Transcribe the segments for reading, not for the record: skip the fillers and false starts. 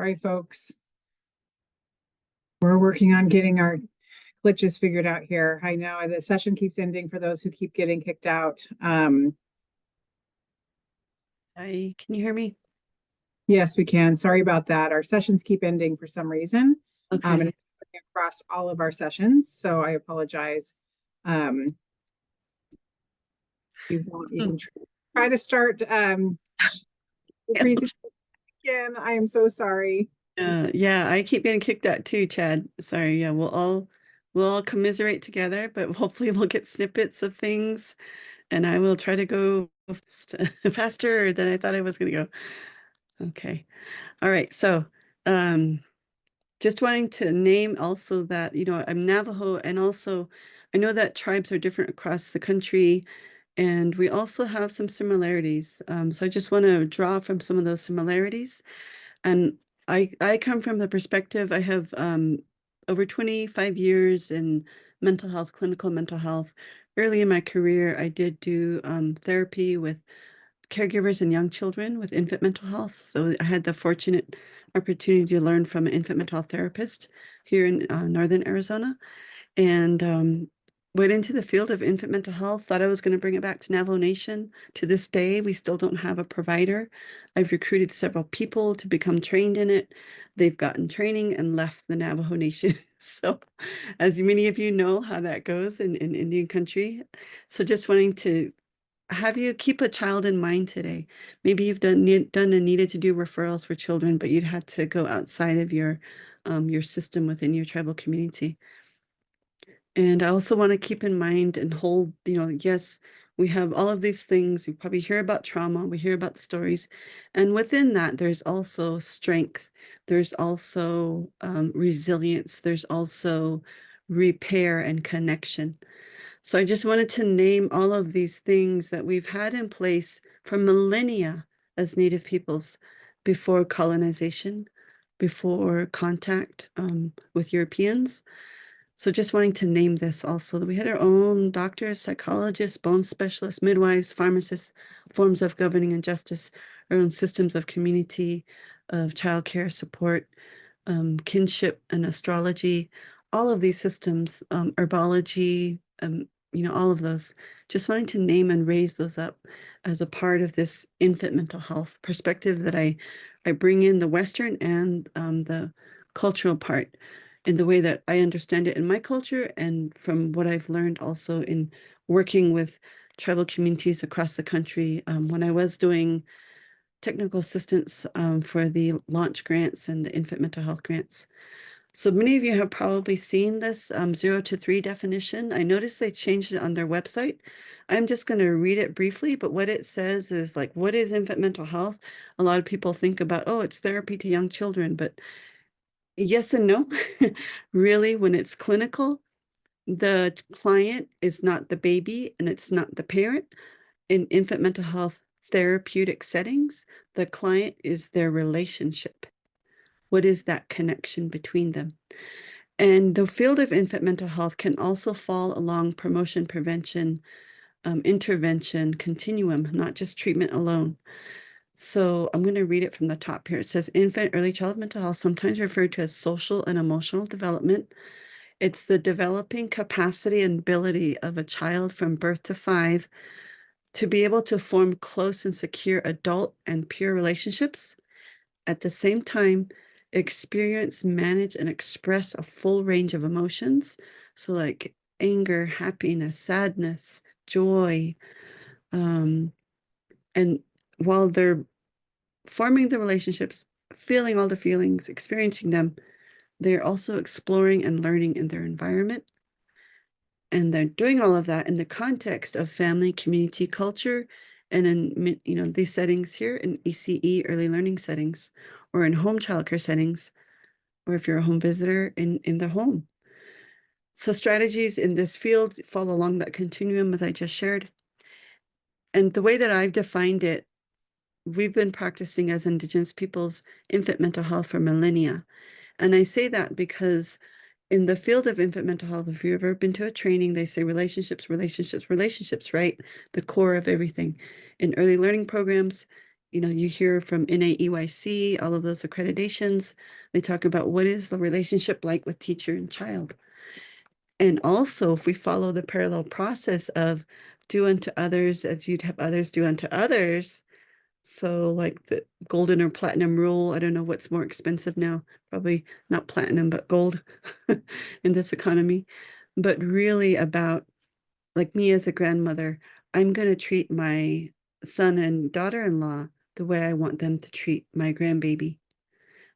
Sorry, folks. We're working on getting our glitches figured out here. I know the session keeps ending for those who keep getting kicked out. Can you hear me? Yes, we can. Sorry about that. Our sessions keep ending for some reason. Okay. And it's across all of our sessions, so I apologize. You can try to start the presentation again. I am so sorry. Yeah, I keep getting kicked out too, Chad. Sorry. Yeah, we'll all commiserate together, but hopefully we'll get snippets of things, and I will try to go faster than I thought I was going to go. Okay. All right. So, just wanting to name also that, I'm Navajo, and also I know that tribes are different across the country, and we also have some similarities. So I just want to draw from some of those similarities. And I come from the perspective, I have over 25 years in mental health, clinical mental health. Early in my career, I did do therapy with caregivers and young children with infant mental health. So I had the fortunate opportunity to learn from an infant mental health therapist here in Northern Arizona, and went into the field of infant mental health, thought I was going to bring it back to Navajo Nation. To this day, we still don't have a provider. I've recruited several people to become trained in it. They've gotten training and left the Navajo Nation. So, as many of you know how that goes in Indian country. So, just wanting to have you keep a child in mind today. Maybe you've done and needed to do referrals for children, but you'd had to go outside of your system within your tribal community. And I also want to keep in mind and hold, yes, we have all of these things. You probably hear about trauma, we hear about the stories. And within that, there's also strength, there's also resilience, there's also repair and connection. So I just wanted to name all of these things that we've had in place for millennia as Native peoples before colonization, before contact with Europeans. So just wanting to name this also, that we had our own doctors, psychologists, bone specialists, midwives, pharmacists, forms of governing injustice, our own systems of community, of childcare support, kinship and astrology, all of these systems, herbology, all of those. Just wanting to name and raise those up as a part of this infant mental health perspective that I bring in the Western and the cultural part in the way that I understand it in my culture, and from what I've learned also in working with tribal communities across the country. When I was doing technical assistance for the launch grants and the infant mental health grants. So many of you have probably seen this 0 to 3 definition. I noticed they changed it on their website. I'm just going to read it briefly, but what it says is like, what is infant mental health? A lot of people think about, oh, it's therapy to young children, but yes and no. Really, when it's clinical, the client is not the baby and it's not the parent. In infant mental health therapeutic settings, the client is their relationship. What is that connection between them? And the field of infant mental health can also fall along promotion, prevention, intervention, continuum, not just treatment alone. So I'm going to read it from the top here. It says infant early childhood mental health, sometimes referred to as social and emotional development. It's the developing capacity and ability of a child from birth to 5 to be able to form close and secure adult and peer relationships. At the same time, experience, manage, and express a full range of emotions. So, like anger, happiness, sadness, joy. And while they're forming the relationships, feeling all the feelings, experiencing them, they're also exploring and learning in their environment. And they're doing all of that in the context of family, community, culture, and in these settings here in ECE early learning settings, or in home childcare settings, or if you're a home visitor in the home. So strategies in this field fall along that continuum as I just shared. And the way that I've defined it, we've been practicing as Indigenous peoples infant mental health for millennia. And I say that because in the field of infant mental health, if you've ever been to a training, they say relationships, relationships, relationships, right? The core of everything. In early learning programs, you hear from NAEYC, all of those accreditations, they talk about what is the relationship like with teacher and child. And also, if we follow the parallel process of do unto others as you'd have others do unto others, so like the golden or platinum rule, I don't know what's more expensive now, probably not platinum, but gold in this economy, but really about like me as a grandmother, I'm going to treat my son and daughter-in-law the way I want them to treat my grandbaby,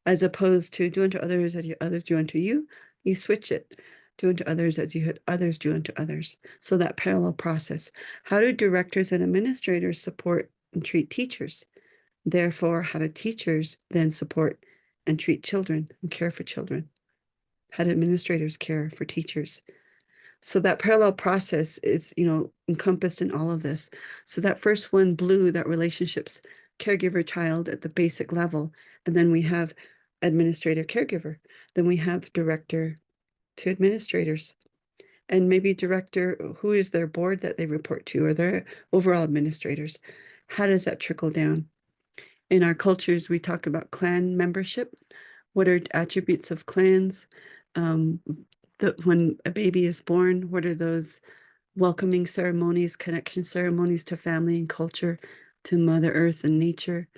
as opposed to do unto others as others do unto you. You switch it. Do unto others as you had others do unto others. So that parallel process. How do directors and administrators support and treat teachers? Therefore, how do teachers then support and treat children and care for children? How do administrators care for teachers? So that parallel process is, encompassed in all of this. So that first one, blue, that relationships, caregiver child at the basic level. And then we have administrator caregiver. Then we have director to administrators. And maybe director, who is their board that they report to, or their overall administrators. How does that trickle down? In our cultures, we talk about clan membership. What are attributes of clans? When a baby is born, what are those welcoming ceremonies, connection ceremonies to family and culture, to Mother Earth and nature?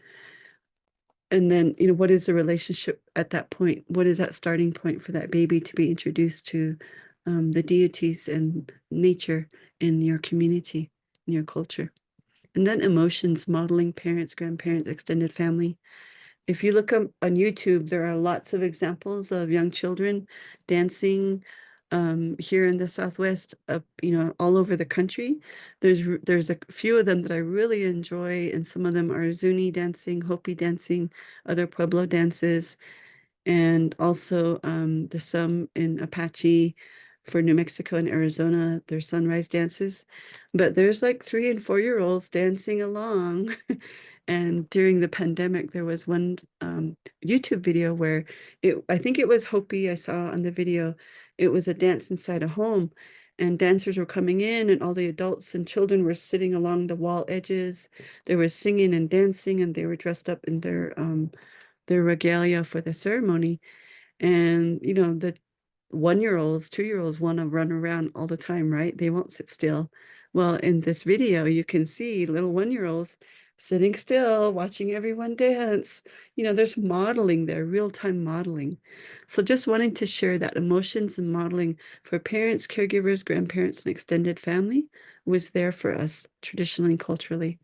And then, what is the relationship at that point? What is that starting point for that baby to be introduced to the deities and nature in your community, in your culture? And then emotions, modeling parents, grandparents, extended family. If you look up on YouTube, there are lots of examples of young children dancing here in the Southwest, all over the country. There's a few of them that I really enjoy, and some of them are Zuni dancing, Hopi dancing, other Pueblo dances, and also there's some in Apache for New Mexico and Arizona, there's sunrise dances. But there's like 3 and 4-year-olds dancing along. And during the pandemic, there was one YouTube video where I think it was Hopi I saw on the video. It was a dance inside a home, and dancers were coming in, and all the adults and children were sitting along the wall edges. They were singing and dancing, and they were dressed up in their regalia for the ceremony. And, the 1-year-olds, 2-year-olds want to run around all the time, right? They won't sit still. Well, in this video, you can see little 1-year-olds sitting still, watching everyone dance. There's modeling there, real-time modeling. So just wanting to share that emotions and modeling for parents, caregivers, grandparents, and extended family was there for us traditionally and culturally.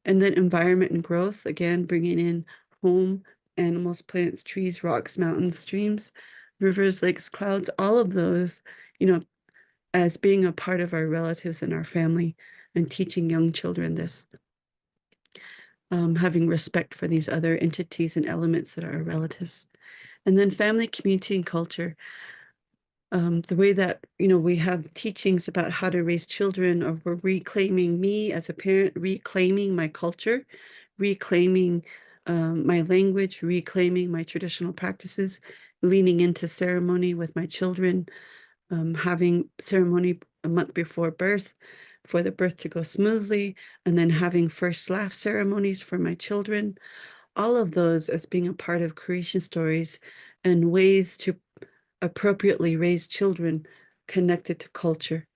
And then environment and growth, again, bringing in home, animals, plants, trees, rocks, mountains, streams, rivers, lakes, clouds, all of those, as being a part of our relatives and our family, and teaching young children this, having respect for these other entities and elements that are our relatives. And then family, community, and culture. The way that, we have teachings about how to raise children, or we're reclaiming me as a parent, reclaiming my culture, reclaiming my language, reclaiming my traditional practices, leaning into ceremony with my children, having ceremony a month before birth for the birth to go smoothly, and then having first laugh ceremonies for my children. All of those as being a part of creation stories and ways to appropriately raise children connected to culture.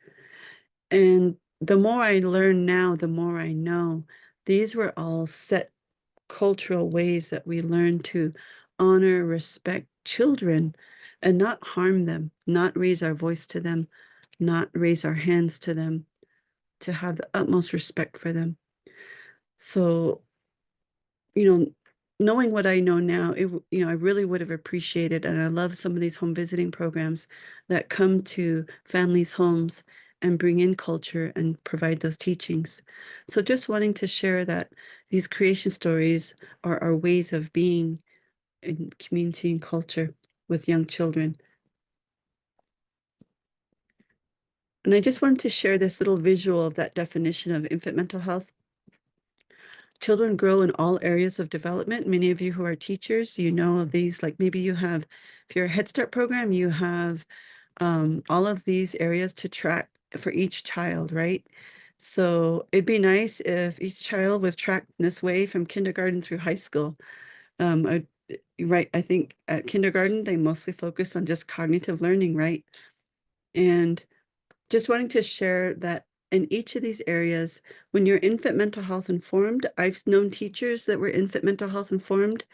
And the more I learn now, the more I know these were all set cultural ways that we learn to honor, respect children and not harm them, not raise our voice to them, not raise our hands to them, to have the utmost respect for them. So, knowing what I know now, I really would have appreciated, and I love some of these home visiting programs that come to families' homes and bring in culture and provide those teachings. So just wanting to share that these creation stories are our ways of being in community and culture with young children. And I just wanted to share this little visual of that definition of infant mental health. Children grow in all areas of development. Many of you who are teachers, you know of these, like maybe you have, if you're a Head Start program, you have all of these areas to track for each child, right? So it'd be nice if each child was tracked this way from kindergarten through high school. I, right, I think at kindergarten, they mostly focus on just cognitive learning, right? And just wanting to share that in each of these areas, when you're infant mental health informed, I've known teachers that were infant mental health informed.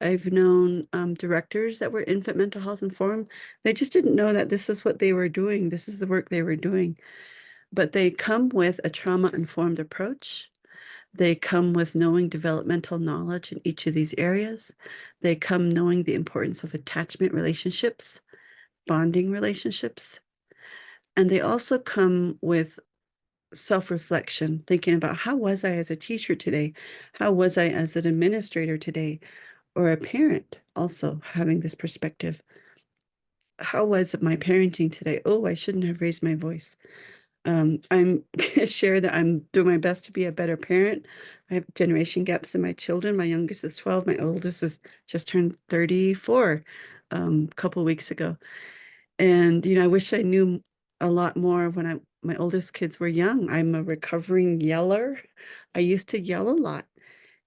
I've known directors that were infant mental health informed. They just didn't know that this is what they were doing. This is the work they were doing. But they come with a trauma-informed approach. They come with knowing developmental knowledge in each of these areas. They come knowing the importance of attachment relationships, bonding relationships. And they also come with self-reflection, thinking about how was I as a teacher today? How was I as an administrator today? Or a parent also having this perspective. How was my parenting today? Oh, I shouldn't have raised my voice. I'm share that I'm doing my best to be a better parent. I have generation gaps in my children. My youngest is 12. My oldest is just turned 34 a couple of weeks ago. And I wish I knew a lot more when my oldest kids were young. I'm a recovering yeller. I used to yell a lot.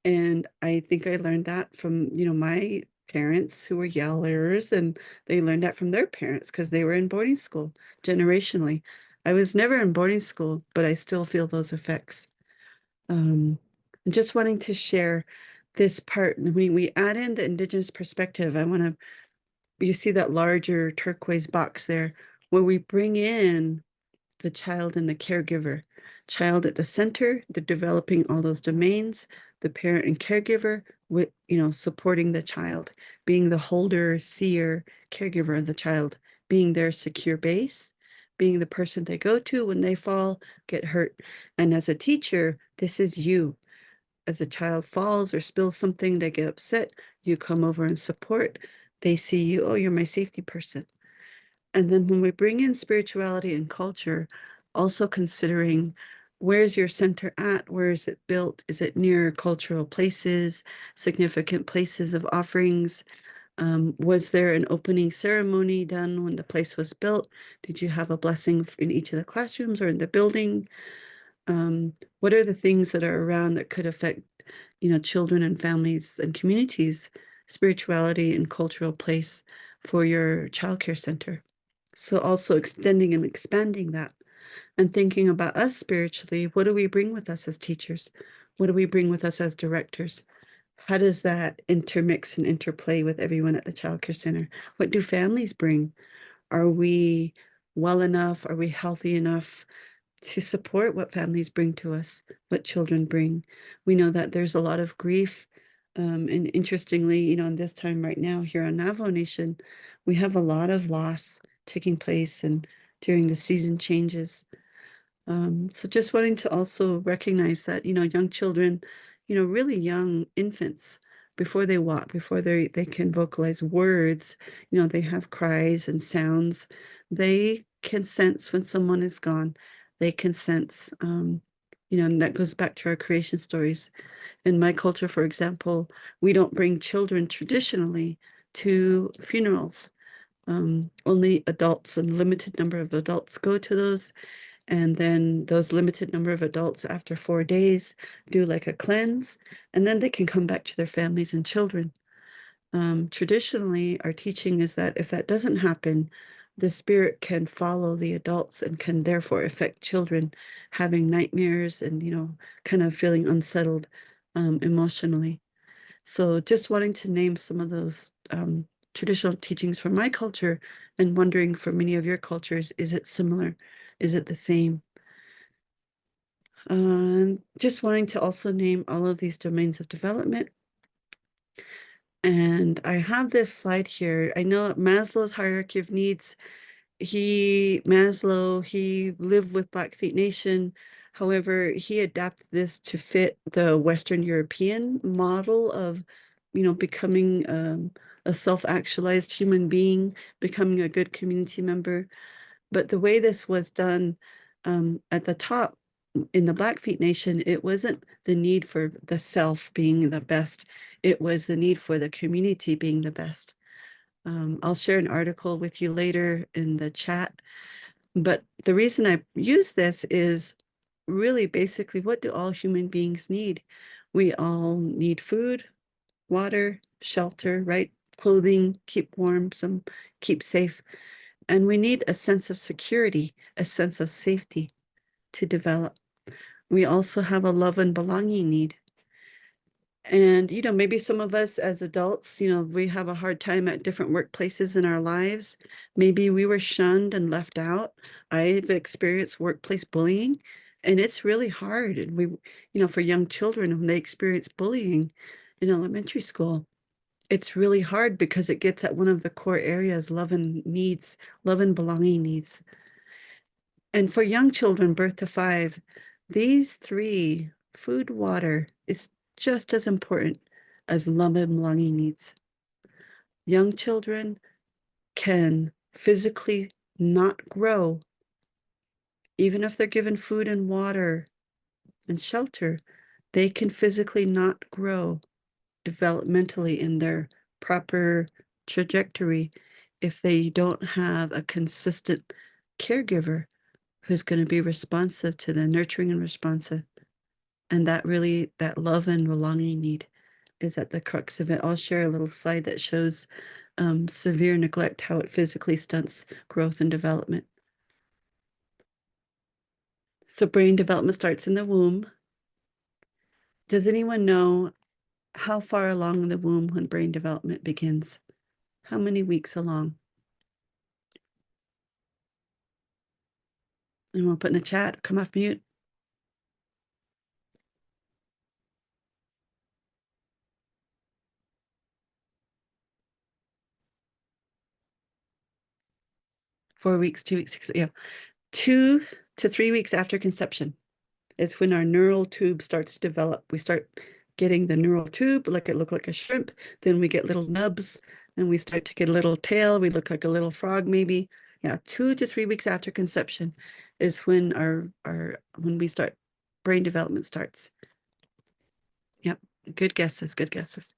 And I think I learned that from, my parents who were yellers, and they learned that from their parents because they were in boarding school generationally. I was never in boarding school, but I still feel those effects. Um, just wanting to share this part. When we add in the Indigenous perspective, you see that larger turquoise box there, where we bring in the child and the caregiver. Child at the center, the developing all those domains, the parent and caregiver with, supporting the child, being the holder, seer, caregiver of the child, being their secure base, being the person they go to when they fall, get hurt. And as a teacher, this is you. As a child falls or spills something, they get upset, you come over and support. They see you, oh, you're my safety person. And then when we bring in spirituality and culture, also considering where's your center at? Where is it built? Is it near cultural places, significant places of offerings? Was there an opening ceremony done when the place was built? Did you have a blessing in each of the classrooms or in the building? What are the things that are around that could affect, children and families and communities, spirituality and cultural place for your childcare center? So also extending and expanding that and thinking about us spiritually. What do we bring with us as teachers? What do we bring with us as directors? How does that intermix and interplay with everyone at the childcare center? What do families bring? Are we well enough? Are we healthy enough to support what families bring to us, what children bring? We know that there's a lot of grief. And interestingly, in this time right now here on Navajo Nation, we have a lot of loss taking place and during the season changes. So just wanting to also recognize that, young children, really young infants, before they walk, before they can vocalize words, they have cries and sounds. They can sense when someone is gone. They can sense, and that goes back to our creation stories. In my culture, for example, we don't bring children traditionally to funerals. Only adults and limited number of adults go to those. And then those limited number of adults after 4 days do like a cleanse, and then they can come back to their families and children. Traditionally, our teaching is that if that doesn't happen, the spirit can follow the adults and can therefore affect children having nightmares and, kind of feeling unsettled emotionally. So just wanting to name some of those traditional teachings from my culture and wondering for many of your cultures, is it similar? Is it the same? Just wanting to also name all of these domains of development. And I have this slide here. I know Maslow's hierarchy of needs. Maslow, he lived with Blackfeet Nation. However, he adapted this to fit the Western European model of, becoming a self-actualized human being, becoming a good community member. But the way this was done at the top in the Blackfeet Nation, it wasn't the need for the self being the best. It was the need for the community being the best. I'll share an article with you later in the chat. But the reason I use this is really basically, what do all human beings need? We all need food, water, shelter, right? Clothing, keep warm, some keep safe. And we need a sense of security, a sense of safety to develop. We also have a love and belonging need. And, maybe some of us as adults, we have a hard time at different workplaces in our lives. Maybe we were shunned and left out. I've experienced workplace bullying, and it's really hard. And for young children, when they experience bullying in elementary school, it's really hard because it gets at one of the core areas, love and belonging needs. And for young children, birth to 5, these three, food, water, is just as important as love and belonging needs. Young children can physically not grow, even if they're given food and water and shelter, they can physically not grow developmentally in their proper trajectory if they don't have a consistent caregiver who's going to be responsive to the nurturing and responsive. And that love and belonging need is at the crux of it. I'll share a little slide that shows severe neglect, how it physically stunts growth and development. So brain development starts in the womb. Does anyone know how far along in the womb when brain development begins? How many weeks along? And we'll put in the chat, come off mute. Four weeks, 2 weeks, 6, yeah. 2 to 3 weeks after conception. It's when our neural tube starts to develop. We start getting the neural tube, like it look like a shrimp. Then we get little nubs, and we start to get a little tail. We look like a little frog, maybe. Yeah, 2 to 3 weeks after conception is when when we start brain development starts. Yep, good guesses, good guesses.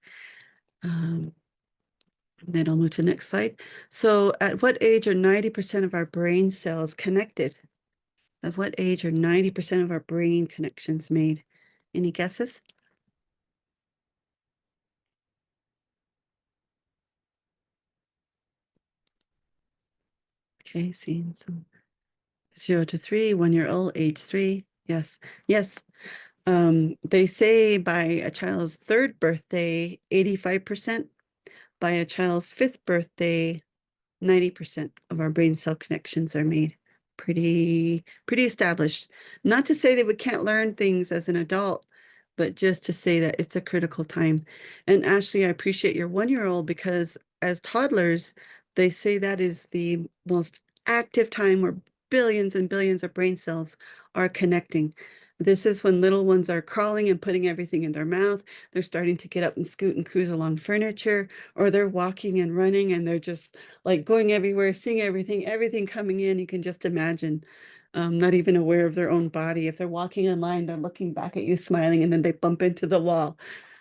Then I'll move to the next slide. So at what age are 90% of our brain cells connected? At what age are 90% of our brain connections made? Any guesses? Okay, seeing some 0 to 3, 1 year old, age 3. Yes, yes. They say by a child's 3rd birthday, 85%. By a child's 5th birthday, 90% of our brain cell connections are made. Pretty established. Not to say that we can't learn things as an adult, but just to say that it's a critical time. And Ashley, I appreciate your 1-year-old because as toddlers, they say that is the most active time where billions and billions of brain cells are connecting. This is when little ones are crawling and putting everything in their mouth. They're starting to get up and scoot and cruise along furniture, or they're walking and running and they're just like going everywhere, seeing everything coming in. You can just imagine, not even aware of their own body. If they're walking in line, they're looking back at you, smiling, and then they bump into the wall,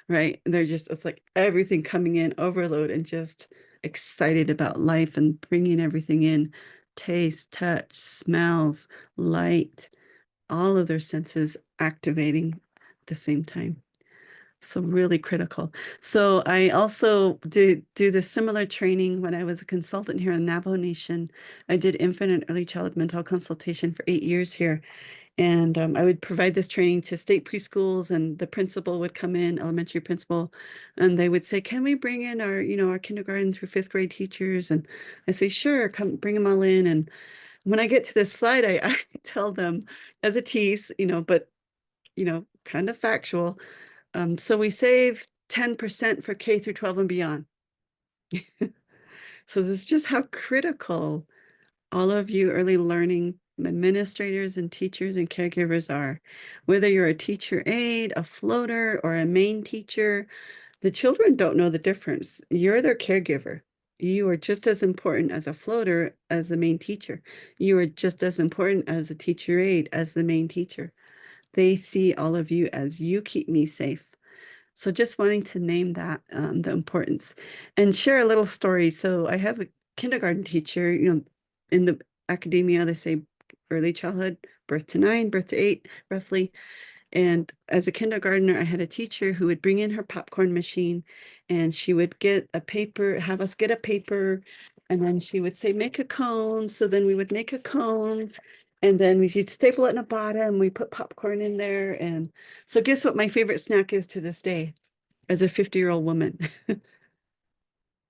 right? And it's like everything coming in, overload, and just excited about life and bringing everything in, taste, touch, smells, light, all of their senses activating at the same time. So really critical. So I also did do the similar training when I was a consultant here in Navajo Nation. I did infant and early child mental consultation for 8 years here. And I would provide this training to state preschools, and the principal would come in, elementary principal, and they would say, can we bring in our kindergarten through 5th grade teachers? And I say, sure, come bring them all in. And when I get to this slide, I tell them as a tease, but, kind of factual. So we save 10% for K through 12 and beyond. So this is just how critical all of you early learning administrators and teachers and caregivers are. Whether you're a teacher aide, a floater, or a main teacher, the children don't know the difference. You're their caregiver. You are just as important as a floater as the main teacher. You are just as important as a teacher aide as the main teacher. They see all of you as you keep me safe. So just wanting to name that, the importance, and share a little story. So I have a kindergarten teacher, in the academia, they say early childhood, birth to 9, birth to 8, roughly. And as a kindergartner, I had a teacher who would bring in her popcorn machine and she would get a paper, have us get a paper, and then she would say, make a cone. So then we would make a cone. And then she'd staple it in the bottom. We put popcorn in there. And so guess what my favorite snack is to this day as a 50-year-old woman?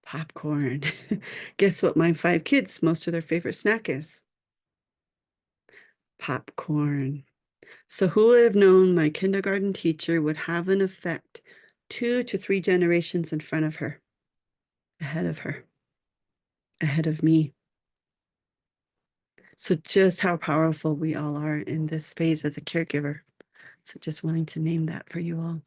Popcorn. Guess what my 5 kids, most of their favorite snack is? Popcorn. So who would have known my kindergarten teacher would have an effect 2 to 3 generations in front of her, ahead of her, ahead of me. So just how powerful we all are in this phase as a caregiver. So just wanting to name that for you all.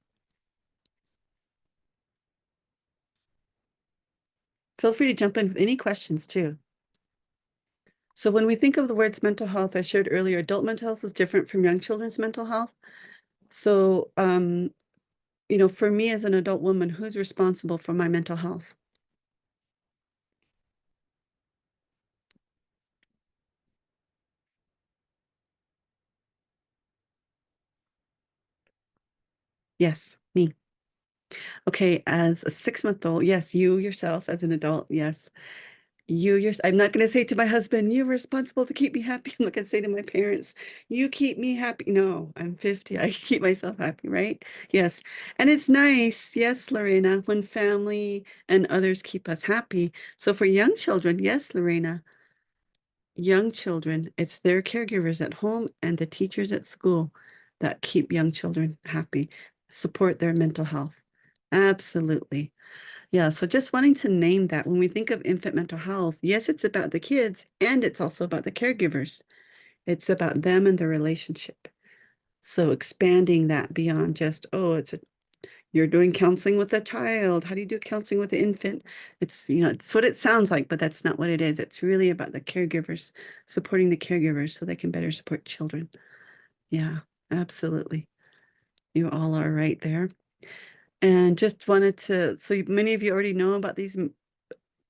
Feel free to jump in with any questions too. So when we think of the words mental health, I shared earlier, adult mental health is different from young children's mental health. So, you know, for me as an adult woman, who's responsible for my mental health? Yes, me. Okay, as a 6-month-old, yes, you yourself as an adult, yes. I'm not going to say to my husband, you're responsible to keep me happy. I'm not going to say to my parents, you keep me happy. No, I'm 50. I keep myself happy, right? Yes. And it's nice, yes, Lorena, when family and others keep us happy. So for young children, yes, Lorena, young children, it's their caregivers at home and the teachers at school that keep young children happy, support their mental health. Absolutely. Yeah, so just wanting to name that when we think of infant mental health, yes, it's about the kids and it's also about the caregivers. It's about them and their relationship. So expanding that beyond just, oh, you're doing counseling with a child. How do you do counseling with an infant? It's, you know, it's what it sounds like, but that's not what it is. It's really about the caregivers, supporting the caregivers so they can better support children. Yeah, absolutely. You all are right there. And just wanted to, so many of you already know about these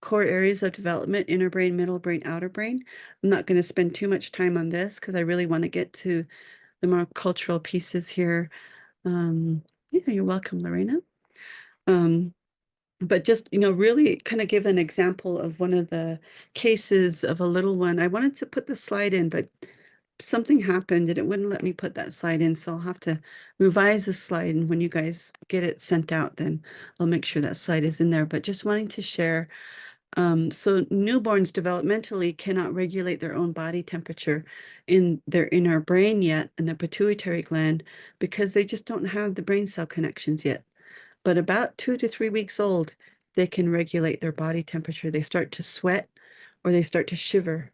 core areas of development, inner brain, middle brain, outer brain. I'm not going to spend too much time on this because I really want to get to the more cultural pieces here. Yeah, you're welcome, Lorena. Um, but just, you know, really kind of give an example of one of the cases of a little one. I wanted to put the slide in, but something happened and it wouldn't let me put that slide in. So I'll have to revise the slide. And when you guys get it sent out, then I'll make sure that slide is in there. But just wanting to share. So newborns developmentally cannot regulate their own body temperature in their inner brain yet, in the pituitary gland, because they just don't have the brain cell connections yet. But about 2 to 3 weeks old, they can regulate their body temperature. They start to sweat or they start to shiver.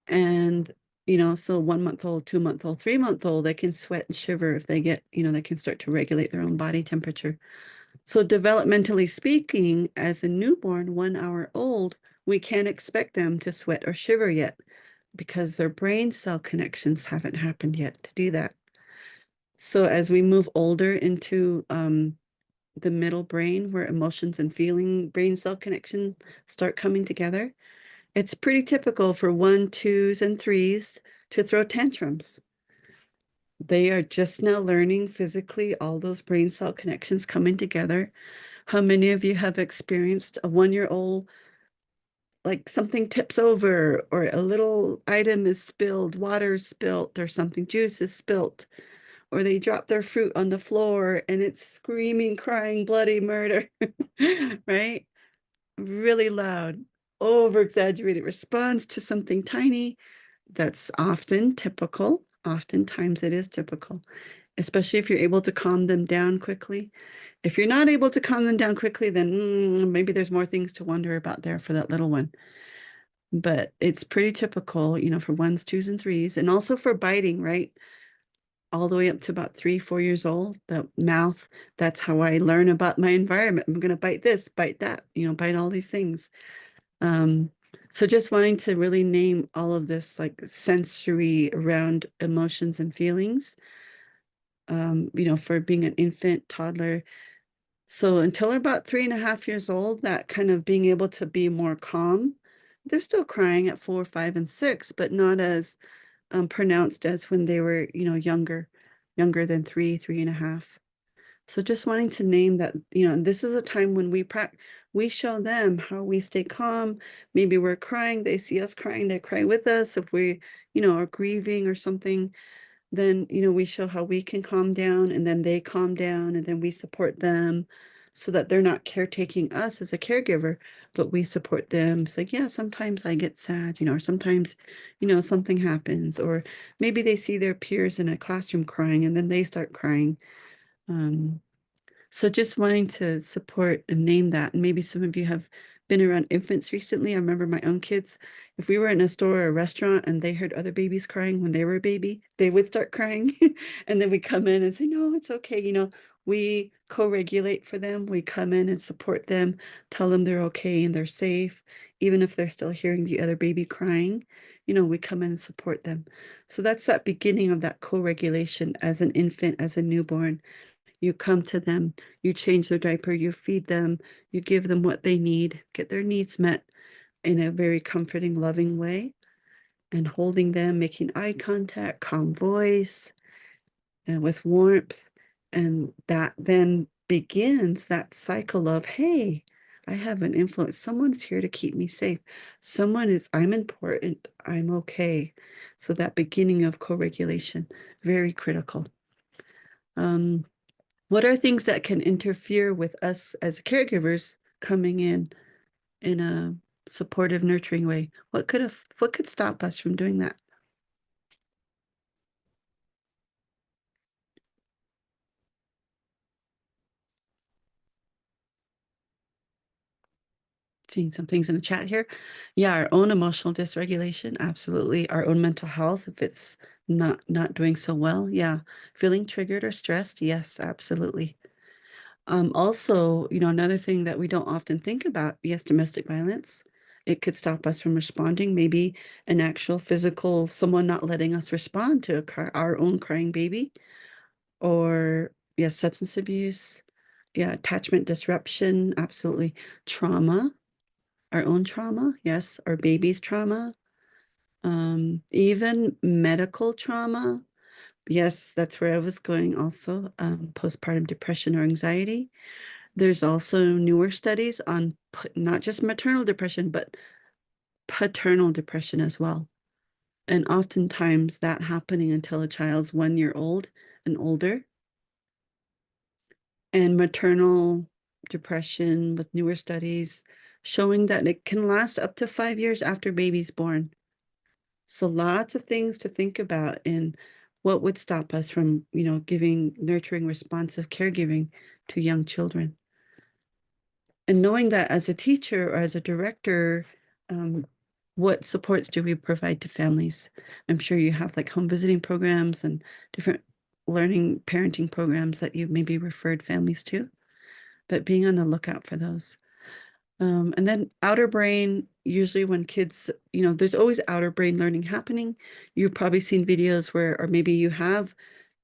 And, you know, so 1 month old, 2 month old, 3 month old, they can sweat and shiver if they get, you know, they can start to regulate their own body temperature. So developmentally speaking, as a newborn, 1 hour old, we can't expect them to sweat or shiver yet because their brain cell connections haven't happened yet to do that. So as we move older into the middle brain, where emotions and feeling brain cell connection start coming together, it's pretty typical for 1, 2s, and 3s to throw tantrums. They are just now learning physically all those brain cell connections coming together. How many of you have experienced a 1-year-old, like something tips over or a little item is spilled, water is spilt or something, juice is spilt, or they drop their fruit on the floor and it's screaming, crying, bloody murder, right? Really loud, over exaggerated response to something tiny. That's often typical. Oftentimes it is typical, especially if you're able to calm them down quickly. If you're not able to calm them down quickly, then maybe there's more things to wonder about there for that little one. But it's pretty typical, you know, for 1s, 2s, and 3s, and also for biting, right? All the way up to about 3, 4 years old, the mouth, that's how I learn about my environment. I'm going to bite this, bite that, you know, bite all these things. So just wanting to really name all of this like sensory around emotions and feelings, you know, for being an infant, toddler. So until about 3.5 years old, that kind of being able to be more calm. They're still crying at 4, 5, and 6, but not as pronounced as when they were, younger than 3.5. So just wanting to name that, this is a time when we show them how we stay calm. Maybe we're crying, they see us crying, they cry with us. If we, are grieving or something, then, we show how we can calm down, and then they calm down, and then we support them so that they're not caretaking us as a caregiver, but we support them. It's like, yeah, sometimes I get sad, or sometimes, something happens, or maybe they see their peers in a classroom crying and then they start crying. So just wanting to support and name that. And maybe some of you have been around infants recently. I remember my own kids, if we were in a store or a restaurant and they heard other babies crying when they were a baby, they would start crying. And then we come in and say, no, it's okay. We co-regulate for them. We come in and support them, tell them they're okay and they're safe. Even if they're still hearing the other baby crying, we come in and support them. So that's that beginning of that co-regulation as an infant, as a newborn. You come to them, you change their diaper, you feed them, you give them what they need, get their needs met in a very comforting, loving way, and holding them, making eye contact, calm voice, and with warmth. And that then begins that cycle of, hey, I have an influence. Someone's here to keep me safe. I'm important. I'm okay. So that beginning of co-regulation, very critical. What are things that can interfere with us as caregivers coming in a supportive, nurturing way? What could stop us from doing that? Seeing some things in the chat here. Yeah, our own emotional dysregulation, absolutely. Our own mental health, if it's not doing so well. Yeah. Feeling triggered or stressed. Yes, absolutely. Also, another thing that we don't often think about, yes, domestic violence. It could stop us from responding. Maybe an actual physical, someone not letting us respond to our own crying baby, or yes, substance abuse. Yeah, attachment disruption, absolutely. Trauma, our own trauma, yes, our baby's trauma. Even medical trauma. Yes, that's where I was going also. Postpartum depression or anxiety. There's also newer studies on not just maternal depression, but paternal depression as well. And oftentimes that happening until a child's 1 year old and older. And maternal depression with newer studies showing that it can last up to 5 years after baby's born. So lots of things to think about in what would stop us from, giving nurturing, responsive caregiving to young children. And knowing that as a teacher or as a director, what supports do we provide to families? I'm sure you have like home visiting programs and different learning parenting programs that you maybe referred families to, but being on the lookout for those. And then outer brain, usually when kids, there's always outer brain learning happening. You've probably seen videos where, or maybe you have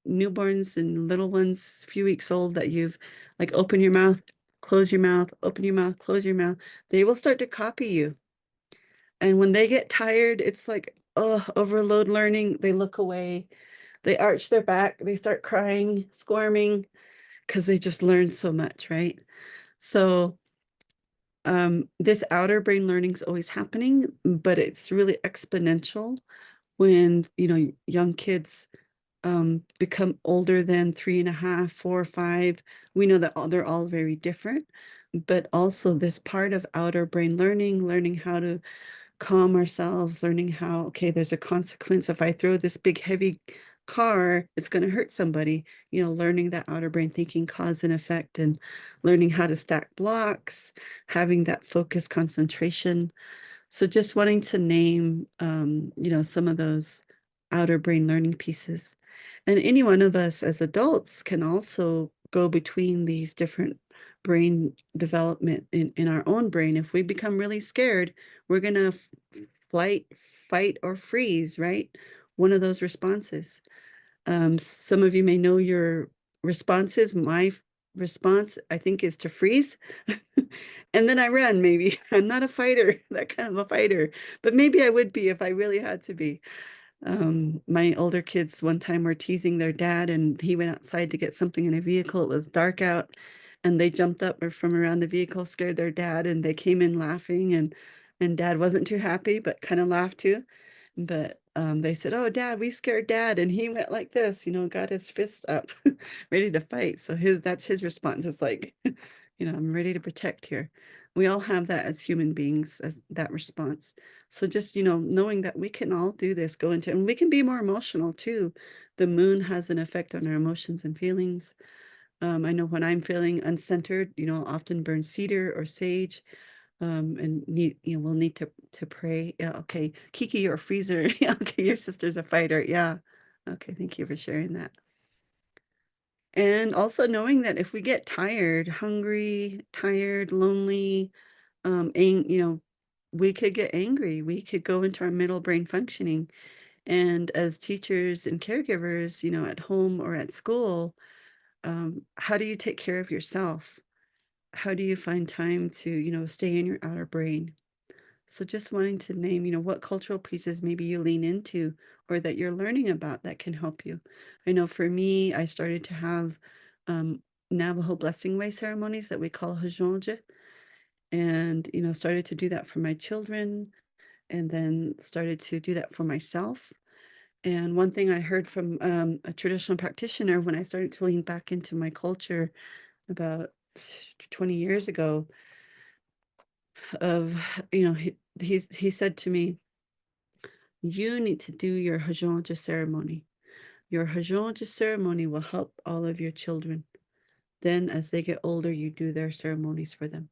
newborns and little ones, a few weeks old, that you've like open your mouth, close your mouth, open your mouth, close your mouth. They will start to copy you. And when they get tired, it's like, oh, overload learning. They look away, they arch their back, they start crying, squirming, because they just learned so much, right? So this outer brain learning is always happening, but it's really exponential when, young kids become older than 3.5, 4, 5. We know that they're all very different, but also this part of outer brain learning how to calm ourselves, learning how, okay, there's a consequence. If I throw this big heavy car, it's going to hurt somebody, learning that outer brain thinking, cause and effect, and learning how to stack blocks, having that focus, concentration. So just wanting to name, some of those outer brain learning pieces. And any one of us as adults can also go between these different brain development in our own brain. If we become really scared, we're going to flight, fight, or freeze, right? One of those responses. Some of you may know your responses. My response, I think, is to freeze. And then I run, maybe. I'm not a fighter, that kind of a fighter, but maybe I would be if I really had to be. My older kids one time were teasing their dad, and he went outside to get something in a vehicle. It was dark out, and they jumped up from around the vehicle, scared their dad, and they came in laughing, and dad wasn't too happy, but kind of laughed too. But they said, "Oh, dad, we scared dad," and he went like this, got his fist up, ready to fight. So that's his response. It's like, I'm ready to protect here. We all have that as human beings, as that response. So just, knowing that we can all do this, go into, and we can be more emotional too. The moon has an effect on our emotions and feelings. I know when I'm feeling uncentered, I'll often burn cedar or sage, and we'll need to pray. Yeah, okay. Kiki, you're a freezer. Yeah, okay, your sister's a fighter. Yeah. Okay, thank you for sharing that. And also knowing that if we get tired, hungry, tired, lonely, we could get angry. We could go into our middle brain functioning. And as teachers and caregivers, at home or at school, how do you take care of yourself? How do you find time to, stay in your outer brain? So just wanting to name, what cultural pieces maybe you lean into or that you're learning about that can help you. I know for me, I started to have um, Navajo blessing way ceremonies that we call hajonje, and, started to do that for my children, and then started to do that for myself. And one thing I heard from a traditional practitioner when I started to lean back into my culture about 20 years ago of, he said to me, you need to do your hajonja ceremony. Your hajonja ceremony will help all of your children. Then as they get older, you do their ceremonies for them.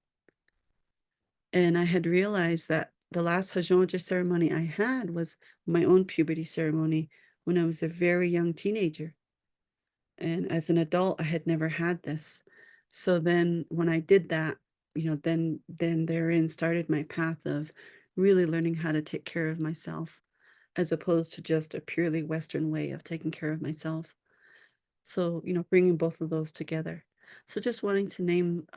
And I had realized that the last hajonja ceremony I had was my own puberty ceremony when I was a very young teenager. And as an adult, I had never had this. So then when I did that, then therein started my path of really learning how to take care of myself, as opposed to just a purely Western way of taking care of myself. So, bringing both of those together. So just wanting to name,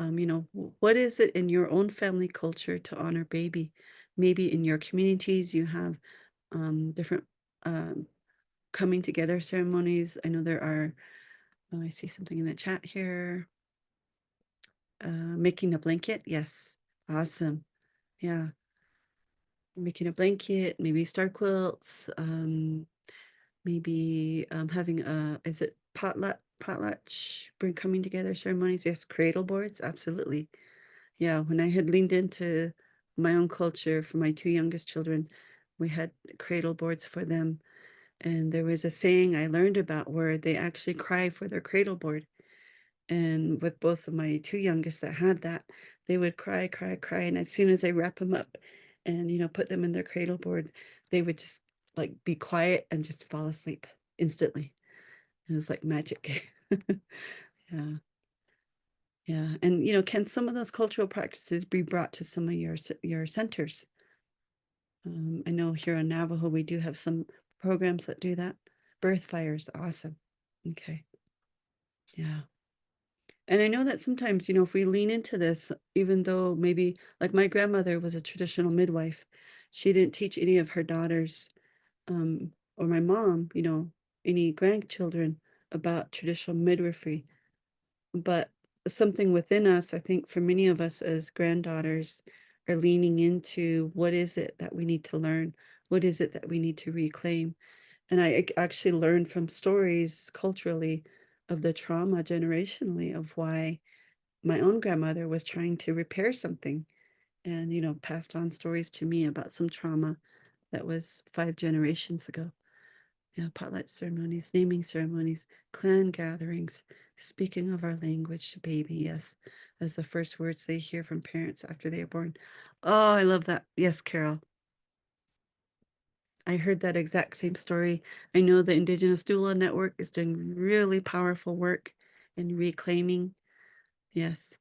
what is it in your own family culture to honor baby? Maybe in your communities, you have different um, coming together ceremonies. I know there are, oh, I see something in the chat here. Making a blanket. Yes. Awesome. Yeah. Making a blanket, maybe star quilts, maybe having is it potlatch, bring coming together ceremonies? Yes, cradle boards, absolutely. Yeah, when I had leaned into my own culture for my two youngest children, we had cradle boards for them. And there was a saying I learned about where they actually cry for their cradle board. And with both of my two youngest that had that, they would cry, cry, cry. And as soon as I wrap them up and, put them in their cradle board, they would just like be quiet and just fall asleep instantly. It was like magic. Yeah. Yeah. And, can some of those cultural practices be brought to some of your centers? I know here in Navajo, we do have some programs that do that. Birth fires, awesome. Okay. Yeah. And I know that sometimes, if we lean into this, even though maybe like my grandmother was a traditional midwife, she didn't teach any of her daughters, or my mom, any grandchildren about traditional midwifery. But something within us, I think for many of us as granddaughters, are leaning into what is it that we need to learn? What is it that we need to reclaim? And I actually learned from stories culturally of the trauma generationally of why my own grandmother was trying to repair something and, passed on stories to me about some trauma that was 5 generations ago. Yeah, potluck ceremonies, naming ceremonies, clan gatherings, speaking of our language to baby, yes, as the first words they hear from parents after they are born. Oh, I love that. Yes, Carol. I heard that exact same story. I know the Indigenous Doula Network is doing really powerful work in reclaiming. Yes.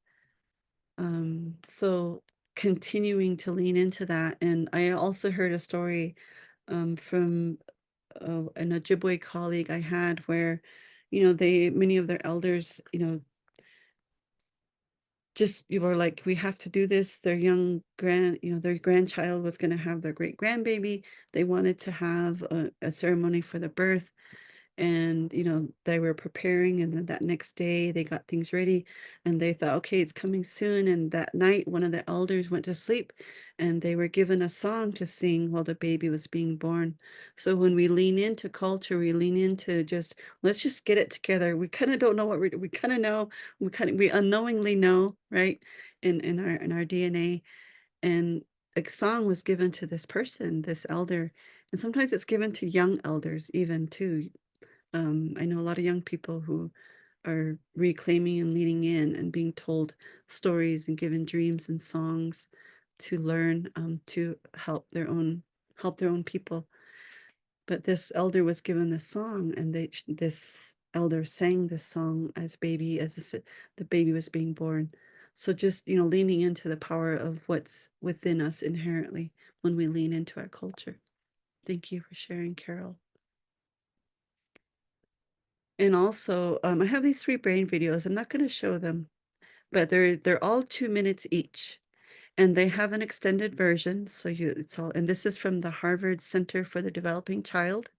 So continuing to lean into that. And I also heard a story from an Ojibwe colleague I had where, many of their elders, just you were like, we have to do this. Their their grandchild was going to have their great grandbaby. They wanted to have a ceremony for the birth, and they were preparing, and then that next day they got things ready, and they thought, okay, it's coming soon. And that night one of the elders went to sleep, and they were given a song to sing while the baby was being born. So when we lean into culture, we lean into just, let's just get it together. We kind of don't know we kind of know, we unknowingly know, right, in our DNA. And a song was given to this person, this elder, and sometimes it's given to young elders even too. I know a lot of young people who are reclaiming and leaning in and being told stories and given dreams and songs to learn, to help their own people. But this elder was given this song, and this elder sang this song the baby was being born. So just leaning into the power of what's within us inherently when we lean into our culture. Thank you for sharing, Carol. And also, I have these 3 brain videos. I'm not going to show them, but they're all 2 minutes each, and they have an extended version. So it's all, and this is from the Harvard Center for the Developing Child.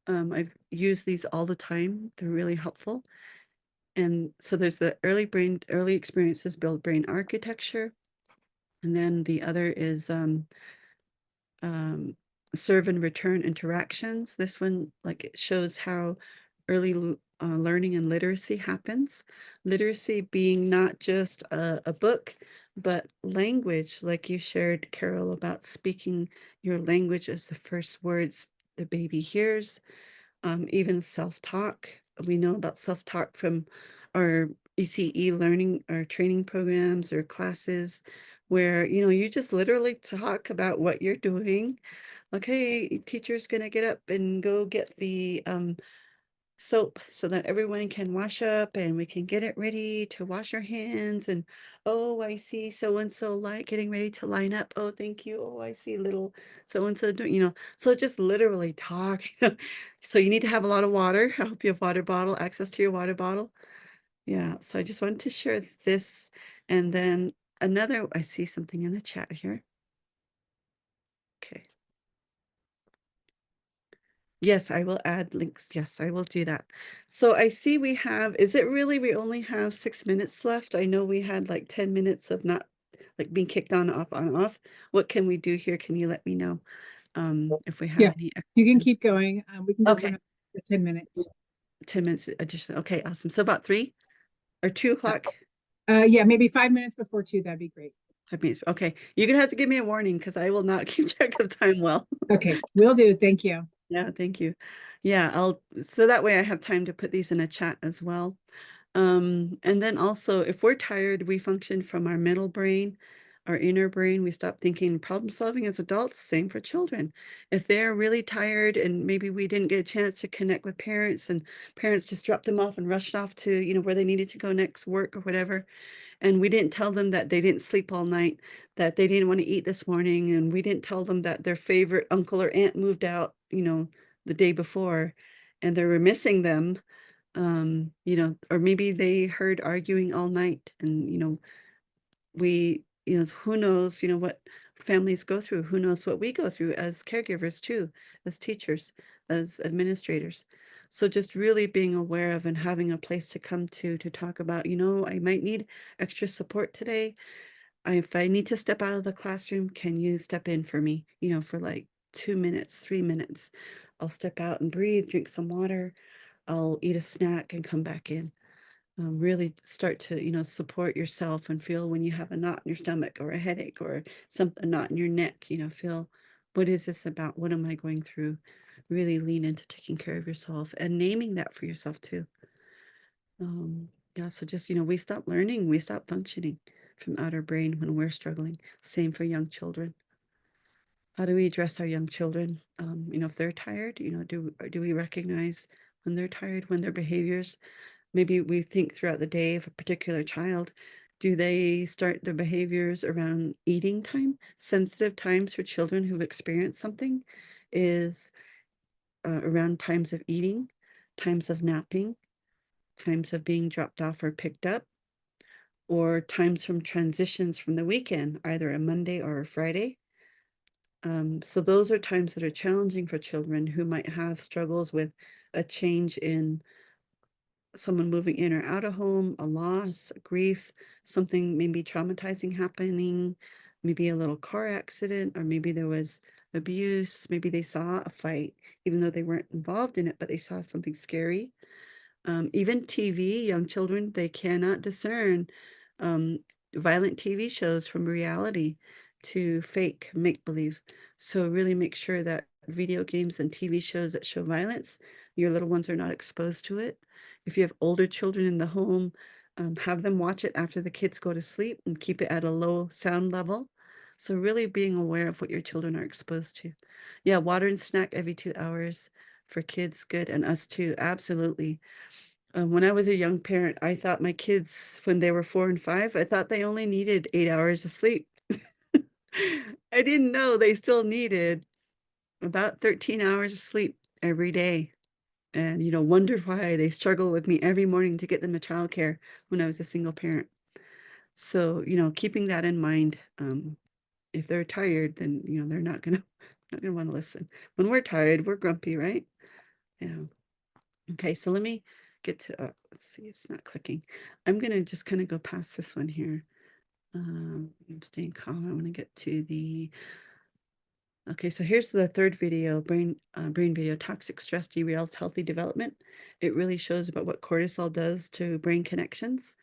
I've used these all the time. They're really helpful. And so there's the early experiences build brain architecture, and then the other is um, serve and return interactions. This one, like, it shows how early learning and literacy happens. Literacy being not just a book, but language, like you shared, Carol, about speaking your language as the first words the baby hears. Even self-talk. We know about self-talk from our ECE learning or training programs or classes where, you just literally talk about what you're doing. Like, hey, teacher's gonna get up and go get the soap so that everyone can wash up and we can get it ready to wash our hands. And oh, I see so and so like getting ready to line up. Oh, thank you. Oh, I see little so and so doing, so just literally talk. So you need to have a lot of water. I hope you have water bottle, access to your water bottle. Yeah, so I just wanted to share this. And then I see something in the chat here. Okay. Yes, I will add links. Yes, I will do that. So I see is it really we only have 6 minutes left? I know we had like 10 minutes of not like being kicked on, off, on, off. What can we do here? Can you let me know if we have Yeah, any? you can keep going. We can go for Okay, another 10 minutes. 10 minutes additional. Okay, awesome. So about 3 or 2 o'clock? Yeah, maybe 5 minutes before 2. That'd be great. 5 minutes. Okay, you're gonna have to give me a warning because I will not keep track of time well. Okay, will do. Thank you. Yeah, thank you. Yeah, so that way I have time to put these in a chat as well. And then also, if we're tired, we function from our middle brain, our inner brain. We stop thinking problem solving as adults, same for children. If they're really tired and maybe we didn't get a chance to connect with parents and parents just dropped them off and rushed off to, where they needed to go next, work or whatever, and we didn't tell them that they didn't sleep all night, that they didn't want to eat this morning, and we didn't tell them that their favorite uncle or aunt moved out, the day before, and they were missing them, or maybe they heard arguing all night, and who knows, what families go through, who knows what we go through as caregivers too, as teachers, as administrators. So just really being aware of and having a place to come to talk about, I might need extra support today. If I need to step out of the classroom, can you step in for me, for like 2 minutes, 3 minutes? I'll step out and breathe, drink some water. I'll eat a snack and come back in. Really start to, support yourself and feel when you have a knot in your stomach or a headache or a knot in your neck, feel, what is this about? What am I going through? Really lean into taking care of yourself and naming that for yourself too. Yeah, so just, we stop learning, we stop functioning from outer brain when we're struggling. Same for young children. How do we address our young children? If they're tired, do we recognize when they're tired, when their behaviors, maybe we think throughout the day of a particular child, do they start their behaviors around eating time? Sensitive times for children who've experienced something is around times of eating, times of napping, times of being dropped off or picked up, or times from transitions from the weekend, either a Monday or a Friday. So those are times that are challenging for children who might have struggles with a change in someone moving in or out of home, a loss, a grief, something maybe traumatizing happening, maybe a little car accident, or maybe there was abuse, maybe they saw a fight, even though they weren't involved in it, but they saw something scary. Even TV, young children, they cannot discern um, violent TV shows from reality to fake make-believe. So really make sure that video games and TV shows that show violence, your little ones are not exposed to it. If you have older children in the home, have them watch it after the kids go to sleep and keep it at a low sound level. So really being aware of what your children are exposed to. Yeah, water and snack every 2 hours for kids, good, and us too, absolutely. When I was a young parent, I thought my kids, when they were 4 and 5, I thought they only needed 8 hours of sleep. I didn't know they still needed about 13 hours of sleep every day, and, wondered why they struggled with me every morning to get them to childcare when I was a single parent. So, keeping that in mind, if they're tired, then, they're not gonna not gonna wanna listen. When we're tired, we're grumpy, right? Yeah. Okay, so let me get to, let's see, it's not clicking. I'm gonna just kind of go past this one here. I'm staying calm. I want to get to the, okay, so here's the third video, brain video, toxic stress derails healthy development. It really shows about what cortisol does to brain connections.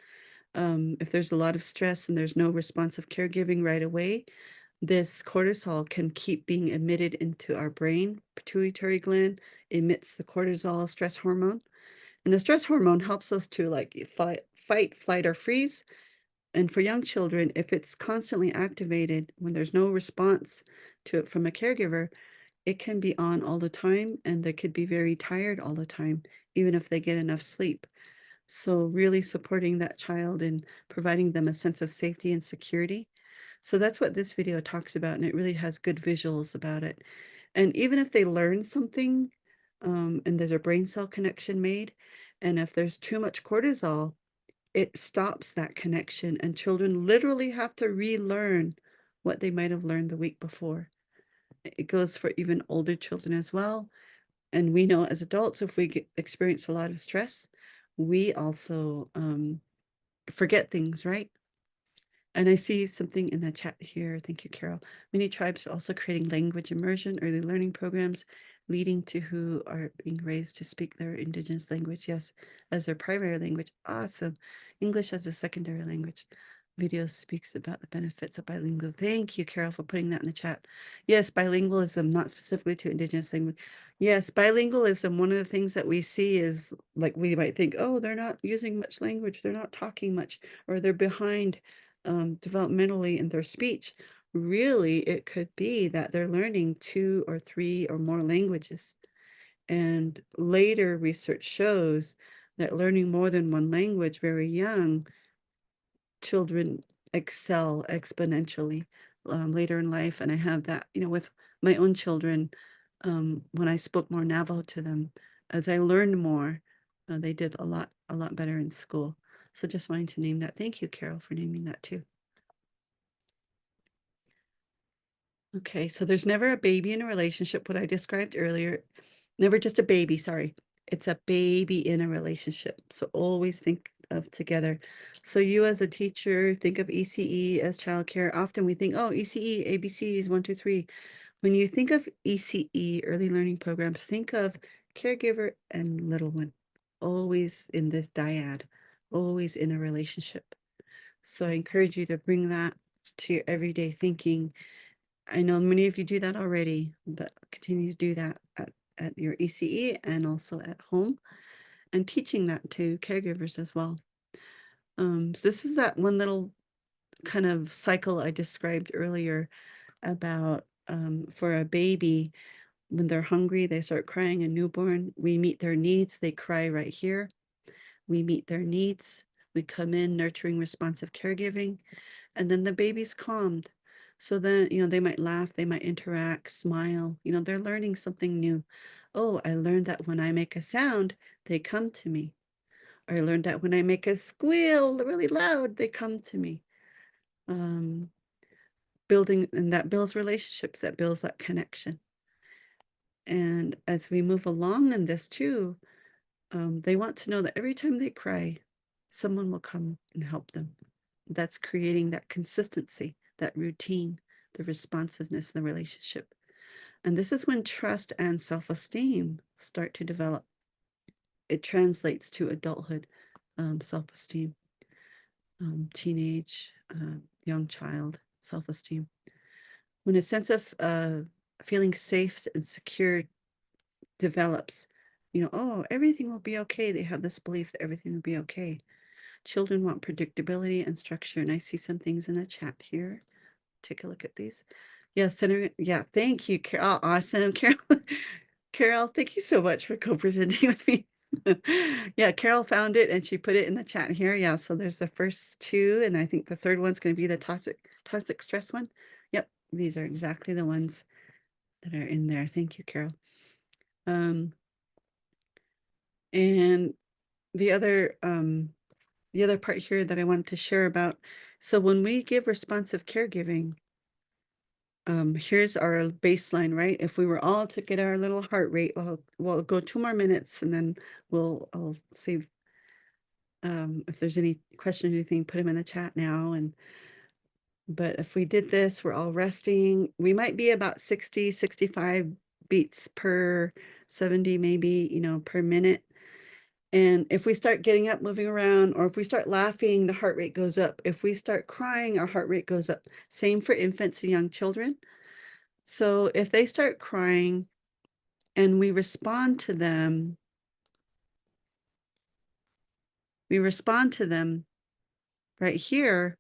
If there's a lot of stress and there's no responsive caregiving right away, this cortisol can keep being emitted into our brain. Pituitary gland emits the cortisol stress hormone. And the stress hormone helps us to like fight, flight, or freeze. And for young children, if it's constantly activated when there's no response to it from a caregiver, it can be on all the time and they could be very tired all the time, even if they get enough sleep. So really supporting that child and providing them a sense of safety and security. So that's what this video talks about, and it really has good visuals about it. And even if they learn something, and there's a brain cell connection made, and if there's too much cortisol, it stops that connection, and children literally have to relearn what they might have learned the week before. It goes for even older children as well. And we know as adults, if we experience a lot of stress, we also forget things, right? And I see something in the chat here. Thank you, Carol. Many tribes are also creating language immersion, early learning programs, leading to who are being raised to speak their indigenous language, yes, as their primary language. Awesome. English as a secondary language. Video speaks about the benefits of bilingual. Thank you, Carol, for putting that in the chat. Yes, bilingualism, not specifically to indigenous language. Yes, bilingualism, one of the things that we see is like we might think, oh, they're not using much language, they're not talking much, or they're behind developmentally in their speech. Really, it could be that they're learning 2 or 3 or more languages. And later research shows that learning more than one language very young, children excel exponentially later in life. And I have that, with my own children, when I spoke more Navajo to them, as I learned more, they did a lot better in school. So just wanting to name that. Thank you, Carol, for naming that too. Okay, so there's never a baby in a relationship, what I described earlier. Never just a baby, sorry. It's a baby in a relationship. So always think of together. So you as a teacher, think of ECE as childcare. Often we think, oh, ECE, ABCs, 1, 2, 3. When you think of ECE, early learning programs, think of caregiver and little one. Always in this dyad, always in a relationship. So I encourage you to bring that to your everyday thinking. I know many of you do that already, but continue to do that at your ECE and also at home, and teaching that to caregivers as well. So this is that one little kind of cycle I described earlier about for a baby, when they're hungry, they start crying, a newborn, we meet their needs, they cry right here. We meet their needs, we come in nurturing, responsive caregiving, and then the baby's calmed. So then, they might laugh, they might interact, smile, they're learning something new. Oh, I learned that when I make a sound, they come to me. I learned that when I make a squeal really loud, they come to me. Building, and that builds relationships, that builds that connection. And as we move along in this too, they want to know that every time they cry, someone will come and help them. That's creating that consistency, that routine, the responsiveness in the relationship. And this is when trust and self-esteem start to develop. It translates to adulthood, self-esteem, teenage, young child self-esteem. When a sense of feeling safe and secure develops, oh, everything will be okay. They have this belief that everything will be okay. Children want predictability and structure. And I see some things in the chat here. Take a look at these. Yeah, Senator. Yeah, thank you, Carol. Awesome, Carol. Carol, thank you so much for co-presenting with me. Yeah, Carol found it and she put it in the chat here. Yeah, so there's the first two, and I think the third one's going to be the toxic stress one. Yep, these are exactly the ones that are in there. Thank you, Carol. And the other part here that I wanted to share about. So when we give responsive caregiving, here's our baseline, right? If we were all to get our little heart rate, we'll go 2 more minutes and then I'll see if there's any question or anything, put them in the chat now. But if we did this, we're all resting, we might be about 60, 65 beats per 70, maybe, per minute. And if we start getting up, moving around, or if we start laughing, the heart rate goes up. If we start crying, our heart rate goes up. Same for infants and young children. So if they start crying and we respond to them right here,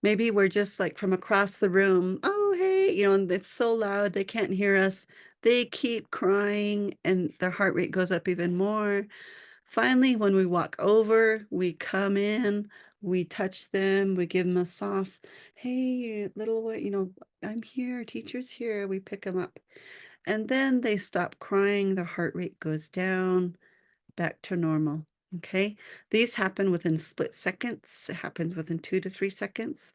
maybe we're just like from across the room, oh, hey, and it's so loud, they can't hear us. They keep crying and their heart rate goes up even more. Finally, when we walk over, we come in, we touch them, we give them a soft, hey, little one, I'm here, teacher's here, we pick them up. And then they stop crying, their heart rate goes down, back to normal, okay? These happen within split seconds, it happens within 2 to 3 seconds.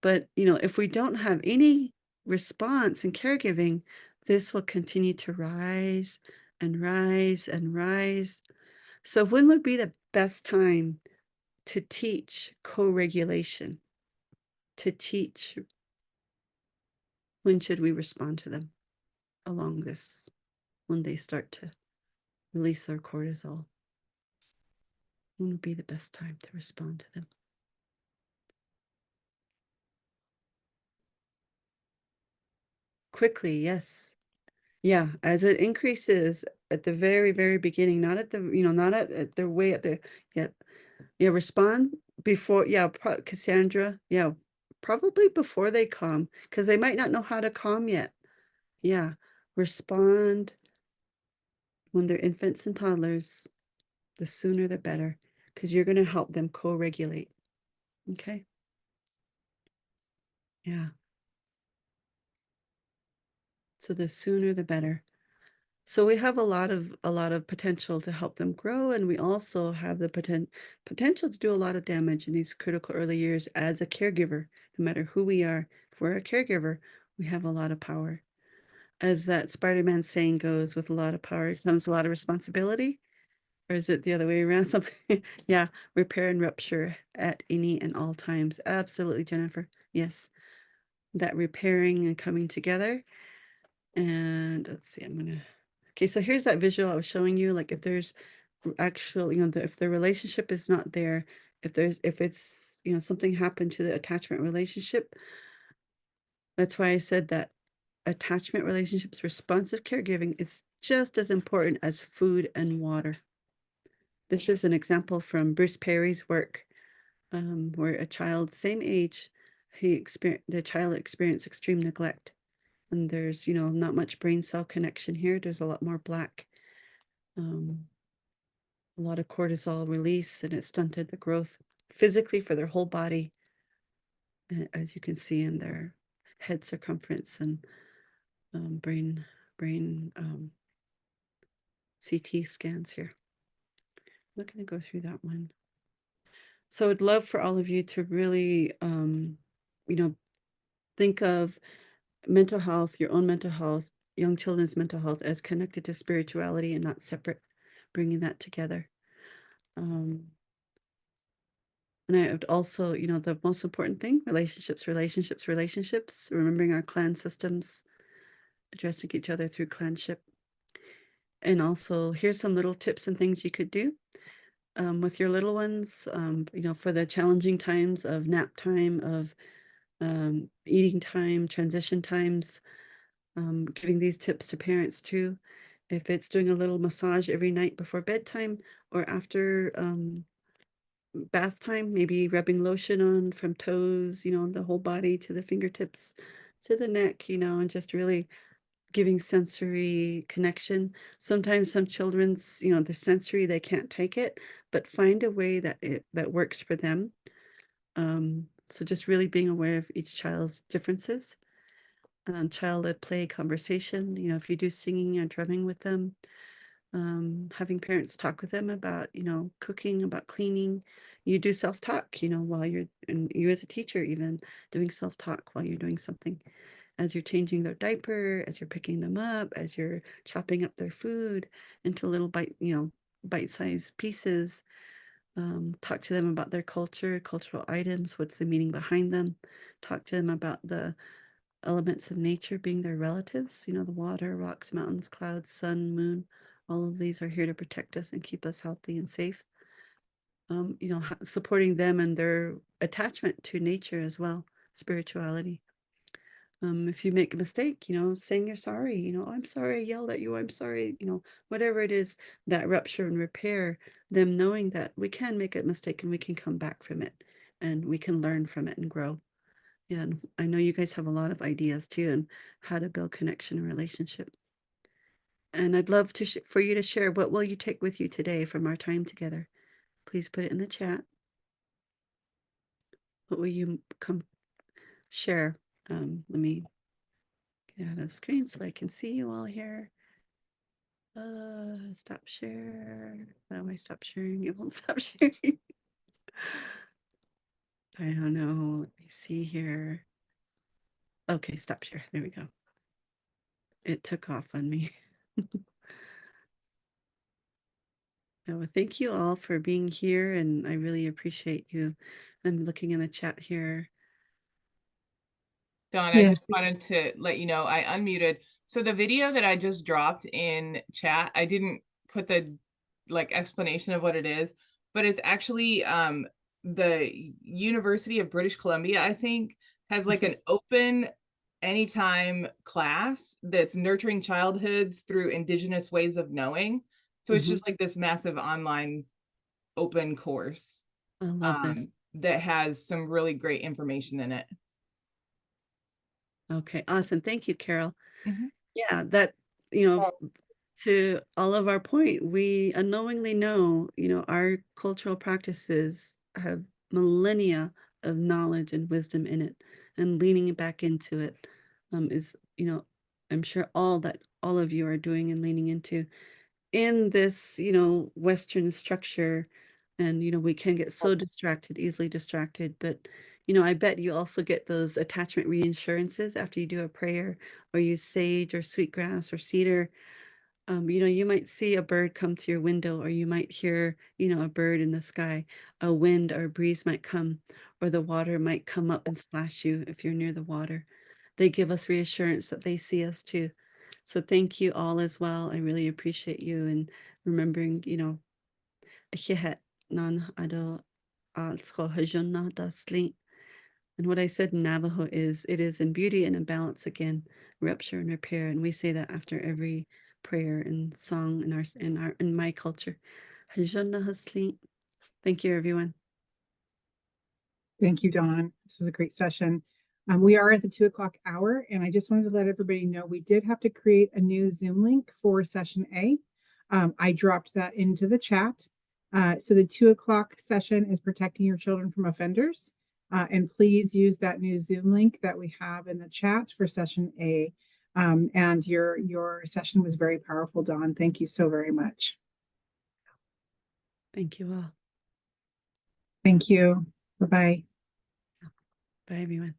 But, if we don't have any response in caregiving, this will continue to rise and rise and rise. So when would be the best time to teach co-regulation? To teach when should we respond to them along this, when they start to release their cortisol? When would be the best time to respond to them? Quickly, yes. Yeah, as it increases at the very, very beginning, not at the, not at their way up there yet. Yeah, respond before, yeah, Cassandra, yeah, probably before they calm, because they might not know how to calm yet. Yeah, respond when they're infants and toddlers, the sooner the better, because you're going to help them co-regulate. Okay. Yeah. So the sooner the better. So we have a lot of potential to help them grow, and we also have the potential to do a lot of damage in these critical early years as a caregiver. No matter who we are, if we're a caregiver, we have a lot of power. As that Spider-Man saying goes, with a lot of power comes a lot of responsibility. Or is it the other way around? Something. Yeah, repair and rupture at any and all times. Absolutely, Jennifer. Yes, that repairing and coming together. And let's see, okay, so here's that visual I was showing you. Like if there's actual, if the relationship is not there, if it's, something happened to the attachment relationship. That's why I said that attachment relationships, responsive caregiving is just as important as food and water. This is an example from Bruce Perry's work, where a child, same age, the child experienced extreme neglect. And there's, not much brain cell connection here. There's a lot more black, a lot of cortisol release, and it stunted the growth physically for their whole body, as you can see in their head circumference and brain CT scans here. not going to go through that one. So I'd love for all of you to really, think of mental health, your own mental health, young children's mental health as connected to spirituality and not separate, bringing that together. And I would also, the most important thing, relationships, relationships, relationships, remembering our clan systems, addressing each other through clanship. And also, here's some little tips and things you could do with your little ones, for the challenging times of nap time, of eating time, transition times, giving these tips to parents too. If it's doing a little massage every night before bedtime or after bath time, maybe rubbing lotion on from toes, the whole body to the fingertips to the neck, and just really giving sensory connection. Sometimes some children's, the sensory, they can't take it, but find a way that works for them. So just really being aware of each child's differences. Child-led play conversation, if you do singing or drumming with them, having parents talk with them about, cooking, about cleaning. You do self-talk, while and you as a teacher even doing self-talk while you're doing something, as you're changing their diaper, as you're picking them up, as you're chopping up their food into little bite-sized pieces. Talk to them about their culture, cultural items, what's the meaning behind them. Talk to them about the elements of nature being their relatives, the water, rocks, mountains, clouds, sun, moon. All of these are here to protect us and keep us healthy and safe. Supporting them and their attachment to nature as well, spirituality. If you make a mistake, saying you're sorry, I'm sorry I yelled at you, I'm sorry, whatever it is, that rupture and repair, them knowing that we can make a mistake and we can come back from it and we can learn from it and grow. Yeah, and I know you guys have a lot of ideas too and how to build connection and relationship. And I'd love to for you to share, what will you take with you today from our time together? Please put it in the chat. What will you share? Let me get out of the screen so I can see you all here. Stop share. How do I stop sharing? It won't stop sharing. I don't know. Let me see here. Okay, stop share. There we go. It took off on me. Well, thank you all for being here, and I really appreciate you. I'm looking in the chat here. Dawn, I just wanted to let you know I unmuted. So the video that I just dropped in chat, I didn't put the explanation of what it is, but it's actually the University of British Columbia, I think, has an open anytime class that's nurturing childhoods through Indigenous ways of knowing. So it's just this massive online open course. I love this. That has some really great information in it. Okay, awesome. Thank you, Carol. Yeah, that, to all of our point, we unknowingly know, our cultural practices have millennia of knowledge and wisdom in it, and leaning back into it is, I'm sure all of you are doing and leaning into in this, Western structure. And, we can get so distracted, easily distracted, but, I bet you also get those attachment reassurances after you do a prayer or use sage or sweetgrass or cedar. You might see a bird come to your window, or you might hear, a bird in the sky, a wind or a breeze might come, or the water might come up and splash you if you're near the water. They give us reassurance that they see us too. So thank you all as well. I really appreciate you and remembering, non ado and what I said in Navajo is, it is in beauty and in balance again, rupture and repair. And we say that after every prayer and song in my culture. Thank you, everyone. Thank you, Dawn. This was a great session. We are at the 2:00 hour, and I just wanted to let everybody know we did have to create a new Zoom link for session A. I dropped that into the chat. So the 2:00 session is protecting your children from offenders. And please use that new Zoom link that we have in the chat for session A. And your session was very powerful, Dawn. Thank you so very much. Thank you all. Thank you. Bye-bye. Bye, everyone.